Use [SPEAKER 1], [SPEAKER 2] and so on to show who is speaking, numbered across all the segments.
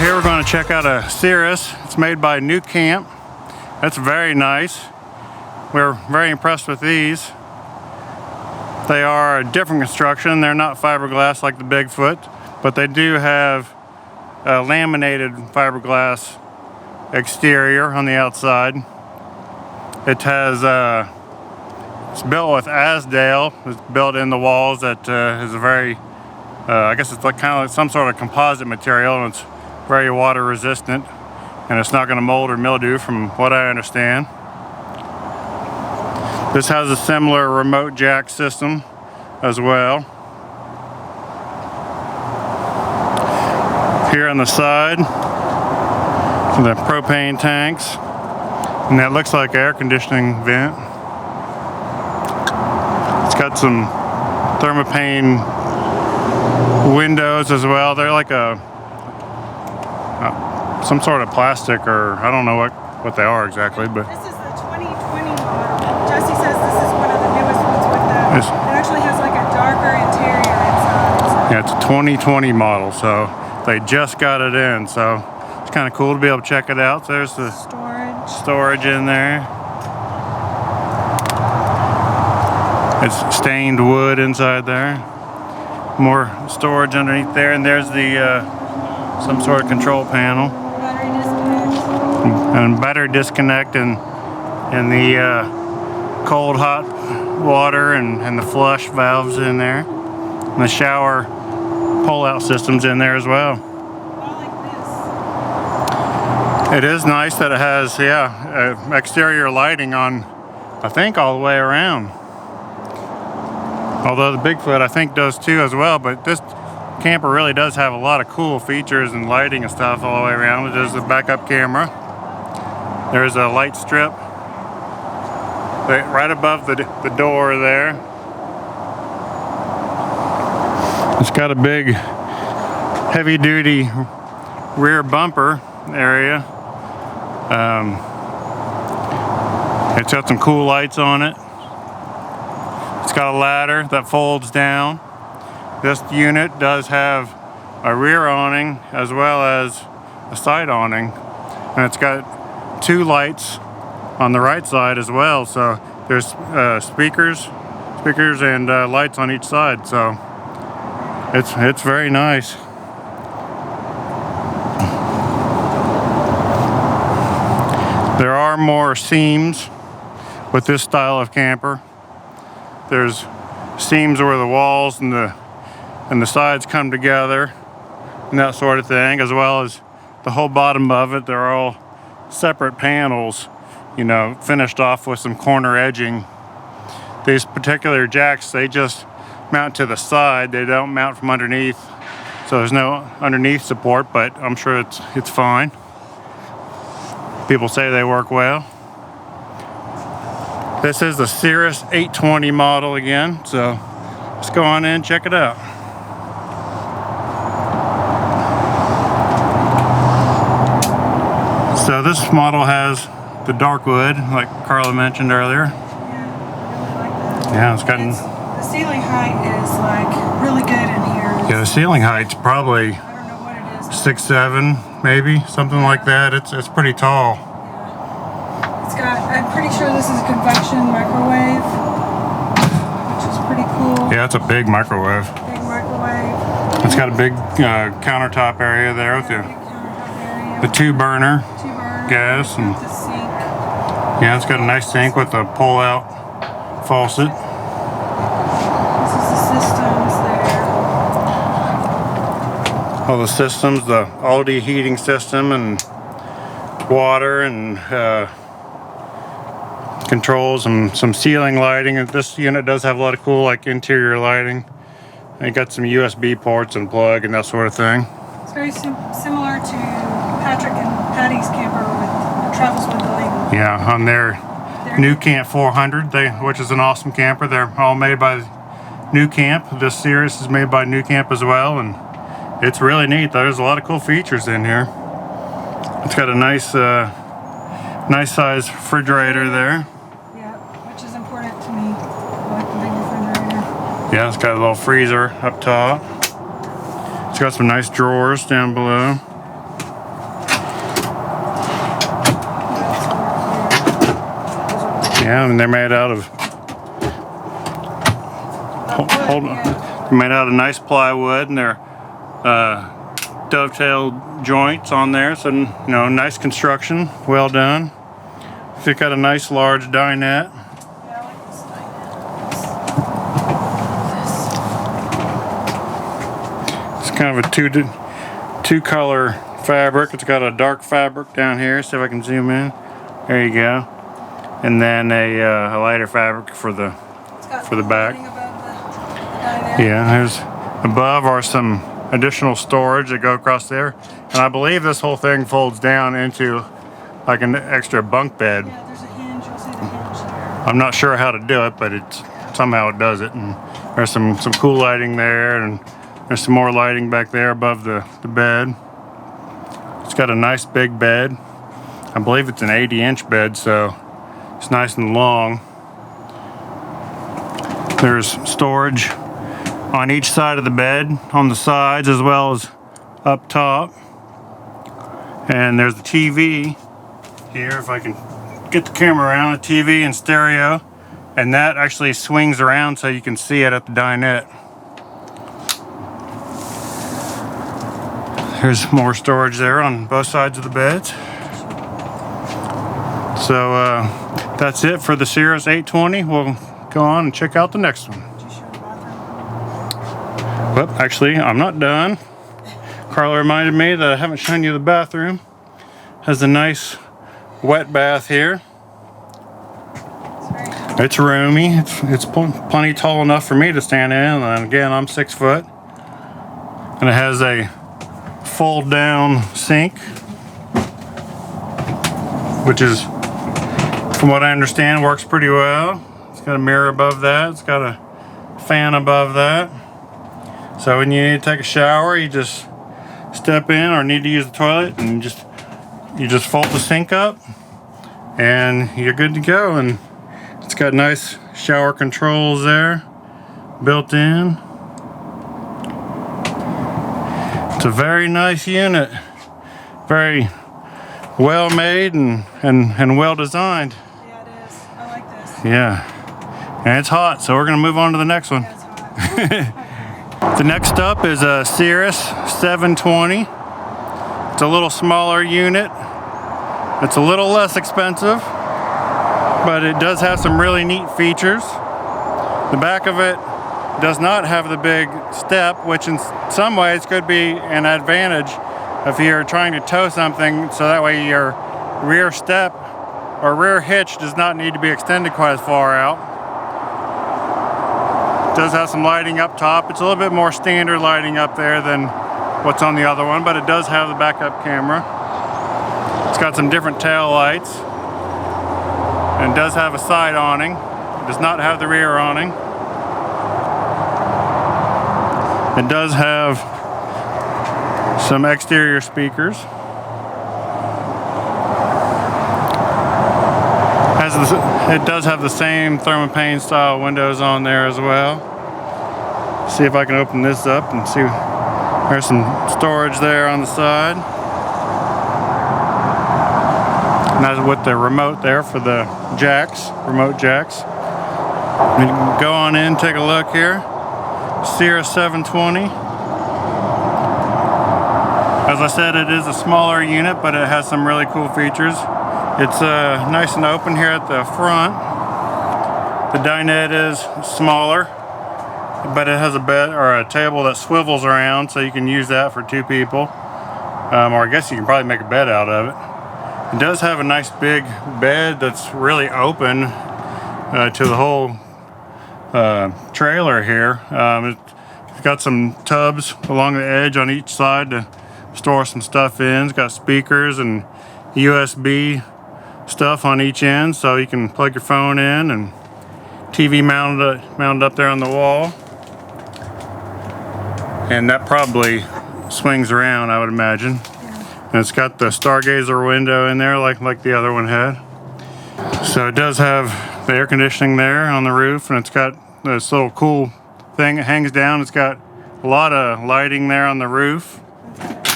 [SPEAKER 1] Here we're going to check out a Cirrus. It's made by New Camp. That's very nice. We're very impressed with these. They are a different construction. They're not fiberglass like the Bigfoot, but they do have a laminated fiberglass exterior on the outside. It has it's built with Asdale. It's built in the walls. That is a very I guess it's like kind of like some sort of composite material, and it's very water resistant, and it's not going to mold or mildew from what I understand. This has a similar remote jack system as well. Here on the side, the propane tanks, and that looks like an air conditioning vent. It's got some thermopane windows as well. They're like some sort of plastic, or I don't know what they are exactly, but
[SPEAKER 2] this is the 2020 model. Jesse says this is one of the newest ones with that. It actually has like a darker interior inside.
[SPEAKER 1] Yeah, it's a 2020 model, so they just got it in, so it's kind of cool to be able to check it out. So there's the storage in there. It's stained wood inside there. More storage underneath there, and there's the some sort of control panel.
[SPEAKER 2] Battery disconnect.
[SPEAKER 1] And battery disconnect, and the cold hot water and the flush valves in there. And the shower pull-out system's in there as well.
[SPEAKER 2] I like
[SPEAKER 1] It is nice that it has, exterior lighting on, I think, all the way around. Although the Bigfoot, I think, does too as well, but this camper really does have a lot of cool features and lighting and stuff all the way around. There's a backup camera. There's a light strip right above the door there. It's got a big heavy-duty rear bumper area. It's got some cool lights on it. It's got a ladder that folds down. This unit does have a rear awning as well as a side awning, and it's got two lights on the right side as well. So there's speakers and lights on each side. So it's very nice. There are more seams with this style of camper. There's seams where the walls and the sides come together and that sort of thing, as well as the whole bottom of it. They're all separate panels, finished off with some corner edging. These particular jacks, they just mount to the side. They don't mount from underneath, so there's no underneath support, but I'm sure it's fine. People say they work well. This is the Cirrus 820 model again, so let's go on in and check it out. So this model has the dark wood, like Carla mentioned earlier.
[SPEAKER 2] Yeah, I really like that.
[SPEAKER 1] Yeah, it's got
[SPEAKER 2] the ceiling height is like really good in here.
[SPEAKER 1] Yeah, the ceiling height's probably,
[SPEAKER 2] I don't know what it is.
[SPEAKER 1] 6'7", maybe something like that. It's pretty tall.
[SPEAKER 2] Yeah. It's got. I'm pretty sure this is a convection microwave, which is pretty cool.
[SPEAKER 1] Yeah, it's a big microwave.
[SPEAKER 2] Big microwave.
[SPEAKER 1] It's got a big countertop area there with the two burner gas, and
[SPEAKER 2] the sink.
[SPEAKER 1] yeah, it's got a nice sink with a pull-out faucet.
[SPEAKER 2] This is the systems there.
[SPEAKER 1] All the systems, the Aldi heating system, and water, and controls, and some ceiling lighting. And this unit does have a lot of cool interior lighting. And you got some USB ports and plug and that sort of thing.
[SPEAKER 2] It's very similar to Patrick and Patty's camper that travels with Delaney.
[SPEAKER 1] Yeah, on their New Camp 400, which is an awesome camper. They're all made by New Camp. This Cirrus is made by New Camp as well, and it's really neat. There's a lot of cool features in here. It's got a nice size refrigerator there.
[SPEAKER 2] Yeah, which is important to me. I like the big refrigerator.
[SPEAKER 1] Yeah, it's got a little freezer up top. It's got some nice drawers down below. Yeah, and they're made out of made out of nice plywood, and they're dovetail joints on there, so you know, nice construction, well done. It's got a nice large dinette.
[SPEAKER 2] Yeah, I like this dinette.
[SPEAKER 1] It's kind of a two color fabric. It's got a dark fabric down here. See if I can zoom in. There you go. And then a lighter fabric for the back. Yeah, there's above are some additional storage that go across there, and I believe this whole thing folds down into like an extra bunk bed.
[SPEAKER 2] Yeah, there's a hinge. You'll see the hinge there.
[SPEAKER 1] I'm not sure how to do it, but somehow it does it. And there's some cool lighting there, and there's some more lighting back there above the bed. It's got a nice big bed. I believe it's an 80-inch bed, so it's nice and long. There's storage on each side of the bed, on the sides as well as up top. And there's the TV here, if I can get the camera around, the TV and stereo. And that actually swings around so you can see it at the dinette. There's more storage there on both sides of the beds. So that's it for the Cirrus 820. We'll go on and check out the next one. Well, actually, I'm not done. Carla reminded me that I haven't shown you the bathroom. Has a nice wet bath here. It's roomy. It's plenty tall enough for me to stand in. And again, I'm 6 foot. And it has a fold down sink, which is, from what I understand, works pretty well. It's got a mirror above that. It's got a fan above that. So when you need to take a shower, you just step in, or need to use the toilet, and you just fold the sink up and you're good to go. And it's got nice shower controls there built in. It's a very nice unit, very well made and well designed.
[SPEAKER 2] Yeah, it is. I like this.
[SPEAKER 1] Yeah, and it's hot, so we're gonna move on to the next one.
[SPEAKER 2] Yeah, it's hot.
[SPEAKER 1] The next up is a Cirrus 720. It's a little smaller unit. It's a little less expensive, but it does have some really neat features. The back of it does not have the big step, which in some ways could be an advantage if you're trying to tow something, so that way your rear step or rear hitch does not need to be extended quite as far out. It does have some lighting up top. It's a little bit more standard lighting up there than what's on the other one, but it does have the backup camera. It's got some different tail lights, and does have a side awning. It does not have the rear awning. It does have some exterior speakers. It does have the same thermopane style windows on there as well. See if I can open this up and see. There's some storage there on the side. And that's with the remote there for the jacks, remote jacks. And you can go on in, take a look here. Cirrus 720. As I said, it is a smaller unit, but it has some really cool features. It's nice and open here at the front. The dinette is smaller, but it has a bed or a table that swivels around, so you can use that for 2 people. Or I guess you can probably make a bed out of it. It does have a nice big bed that's really open to the whole trailer here. It's got some tubs along the edge on each side to store some stuff in. It's got speakers and USB stuff on each end, so you can plug your phone in, and TV mounted up there on the wall. And that probably swings around, I would imagine. Yeah. And it's got the stargazer window in there like the other one had. So it does have the air conditioning there on the roof, and it's got this little cool thing that hangs down. It's got a lot of lighting there on the roof,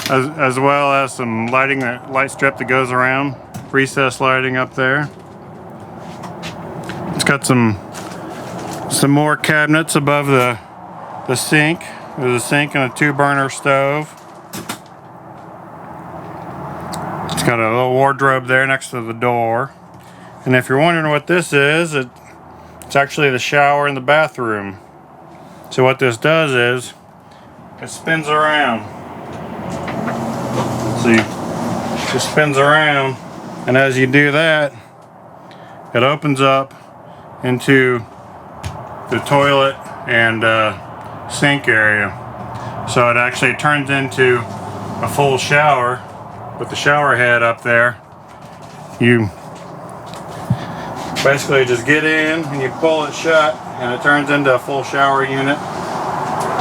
[SPEAKER 1] as well as some light strip that goes around, recessed lighting up there. got some more cabinets above the sink. There's a sink and a 2-burner stove. It's got a little wardrobe there next to the door. And if you're wondering what this is, it's actually the shower in the bathroom. So what this does is it spins around. See, it just spins around, and as you do that, it opens up into the toilet and sink area. So it actually turns into a full shower with the shower head up there. You basically just get in and you pull it shut and it turns into a full shower unit,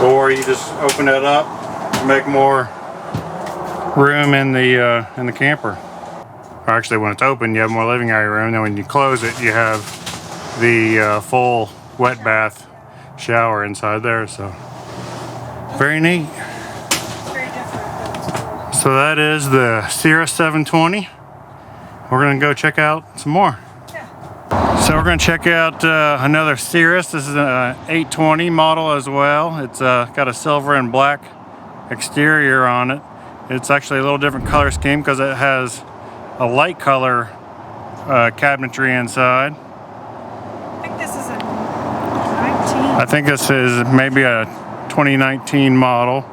[SPEAKER 1] or you just open it up to make more room in the camper. Or actually, when it's open, you have more living area room. Then when you close it, you have the full wet bath shower inside there. So very neat.
[SPEAKER 2] Very different.
[SPEAKER 1] So that is the Cirrus 720. We're gonna go check out some more.
[SPEAKER 2] Yeah.
[SPEAKER 1] So we're gonna check out another Cirrus. This is an 820 model as well. It's got a silver and black exterior on it. It's actually a little different color scheme because it has a light color cabinetry inside.
[SPEAKER 2] I think this is a 19.
[SPEAKER 1] I think this is maybe a 2019 model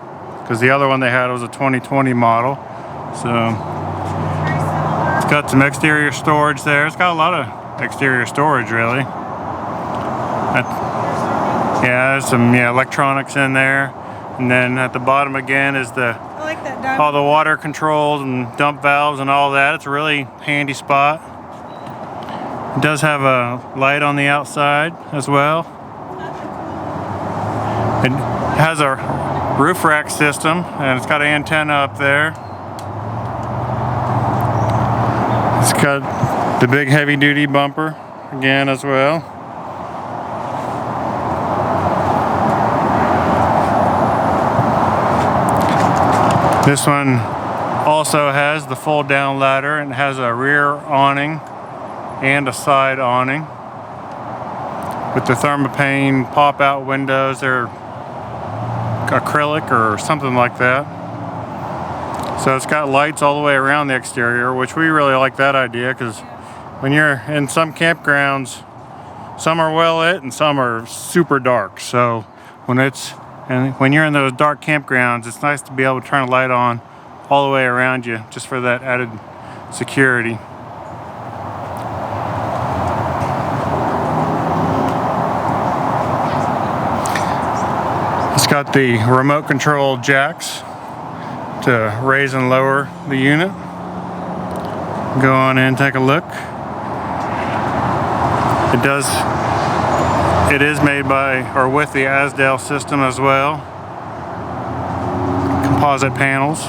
[SPEAKER 1] because the other one they had was a 2020 model. So it's got some exterior storage there. It's got a lot of exterior storage, really. Yeah, there's some electronics in there. And then at the bottom again is
[SPEAKER 2] I like that
[SPEAKER 1] all the water controls and dump valves and all that. It's a really handy spot. It does have a light on the outside as well. It has a roof rack system and it's got an antenna up there. It's got the big heavy duty bumper again as well. This one also has the fold down ladder and has a rear awning and a side awning with the thermopane pop out windows. They're acrylic or something like that. So it's got lights all the way around the exterior, which we really like that idea because when you're in some campgrounds, some are well lit and some are super dark. So when you're in those dark campgrounds, it's nice to be able to turn a light on all the way around you just for that added security. It's got the remote control jacks to raise and lower the unit. Go on in and take a look. It is made by or with the Asdale system as well. Composite panels,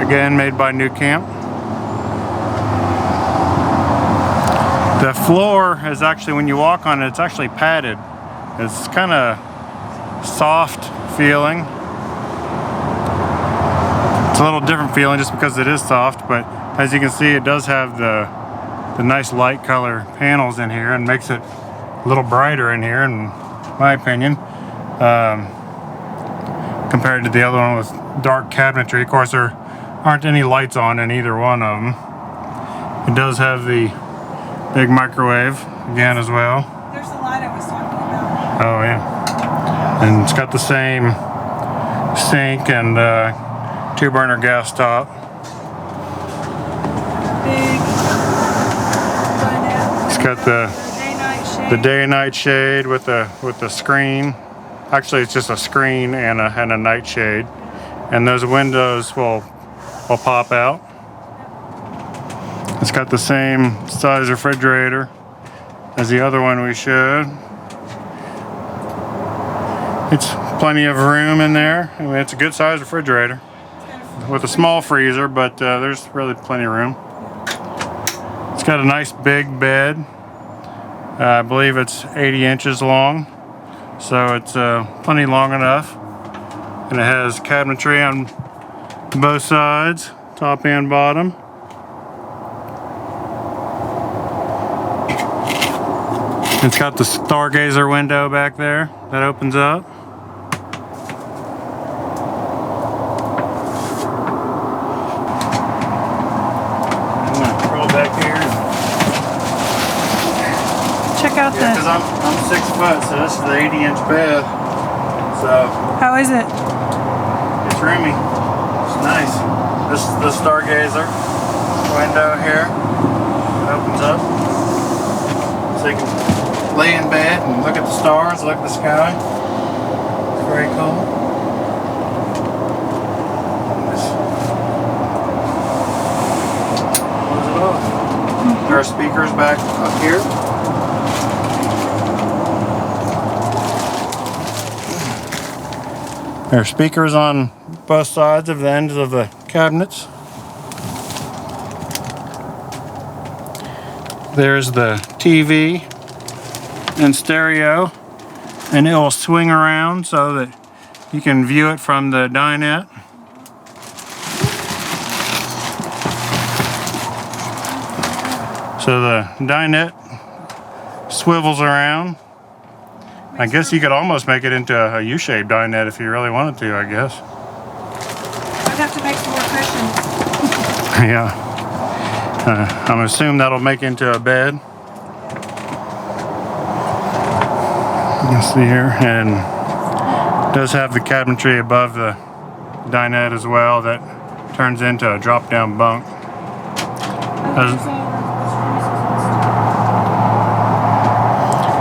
[SPEAKER 1] again made by New Camp. The floor is actually, when you walk on it, it's actually padded. It's kind of soft feeling. It's a little different feeling just because it is soft, but as you can see, it does have the nice light color panels in here and makes it a little brighter in here, in my opinion, compared to the other one with dark cabinetry. Of course, there aren't any lights on in either one of them. It does have the big microwave again as well.
[SPEAKER 2] There's the light I was talking about.
[SPEAKER 1] Oh yeah. And it's got the same sink and 2-burner gas top.
[SPEAKER 2] Big dinette.
[SPEAKER 1] It's got the day and night shade with the screen. Actually, it's just a screen and a night shade. And those windows will pop out. It's got the same size refrigerator as the other one we showed. It's plenty of room in there. I mean, it's a good size refrigerator with a small freezer, but there's really plenty of room. It's got a nice big bed. I believe it's 80 inches long, so it's plenty long enough. And it has cabinetry on both sides, top and bottom. It's got the stargazer window back there that opens up. I'm gonna roll back here.
[SPEAKER 2] Check out
[SPEAKER 1] Yeah, because I'm 6 foot, so this is the 80-inch bed. So
[SPEAKER 2] How is it?
[SPEAKER 1] it's roomy. It's nice. This is the stargazer window here. It opens up. So you can lay in bed and look at the stars, look at the sky. It's very cool. Just close it off. There are speakers back up here. There are speakers on both sides of the ends of the cabinets. There's the TV and stereo, and it will swing around so that you can view it from the dinette. So the dinette swivels around. I guess you could almost make it into a U-shaped dinette if you really wanted to, I guess.
[SPEAKER 2] I'd have to make some more cushions.
[SPEAKER 1] Yeah. I'm assuming that'll make into a bed. You can see here, and it does have the cabinetry above the dinette as well that turns into a drop-down bunk.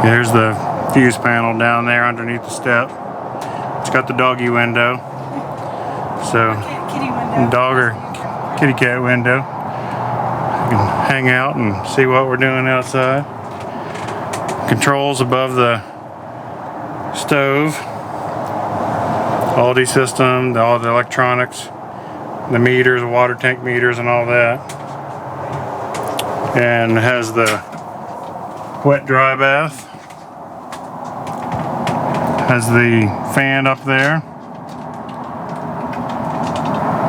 [SPEAKER 1] Here's the fuse panel down there underneath the step. It's got the doggy window. So,
[SPEAKER 2] Kitty window.
[SPEAKER 1] dog or kitty cat window. You can hang out and see what we're doing outside. Controls above the stove. Aldi system, all the electronics, the meters, the water tank meters and all that. And it has the wet dry bath. Has the fan up there.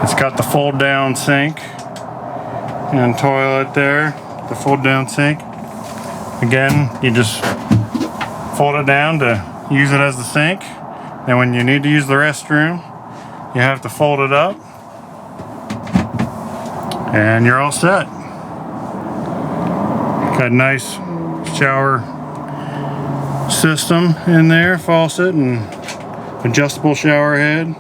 [SPEAKER 1] It's got the fold down sink and toilet there, the fold down sink. Again, you just fold it down to use it as the sink. Then when you need to use the restroom, you have to fold it up and you're all set. Got a nice shower system in there, faucet and adjustable shower head.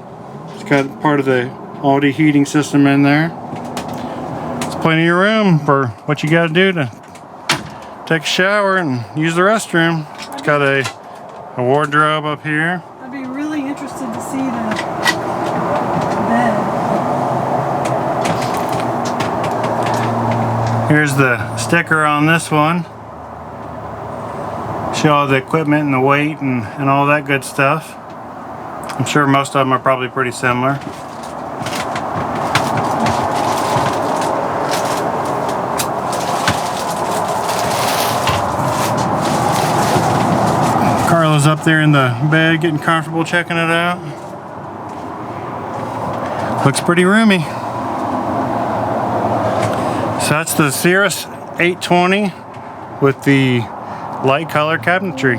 [SPEAKER 1] It's got part of the Aldi heating system in there. There's plenty of room for what you got to do to take a shower and use the restroom. It's got a wardrobe up here.
[SPEAKER 2] I'd be really interested to see the bed.
[SPEAKER 1] Here's the sticker on this one. Show all the equipment and the weight and all that good stuff. I'm sure most of them are probably pretty similar. Carla's up there in the bed getting comfortable, checking it out. Looks pretty roomy. So that's the Cirrus 820 with the light color cabinetry.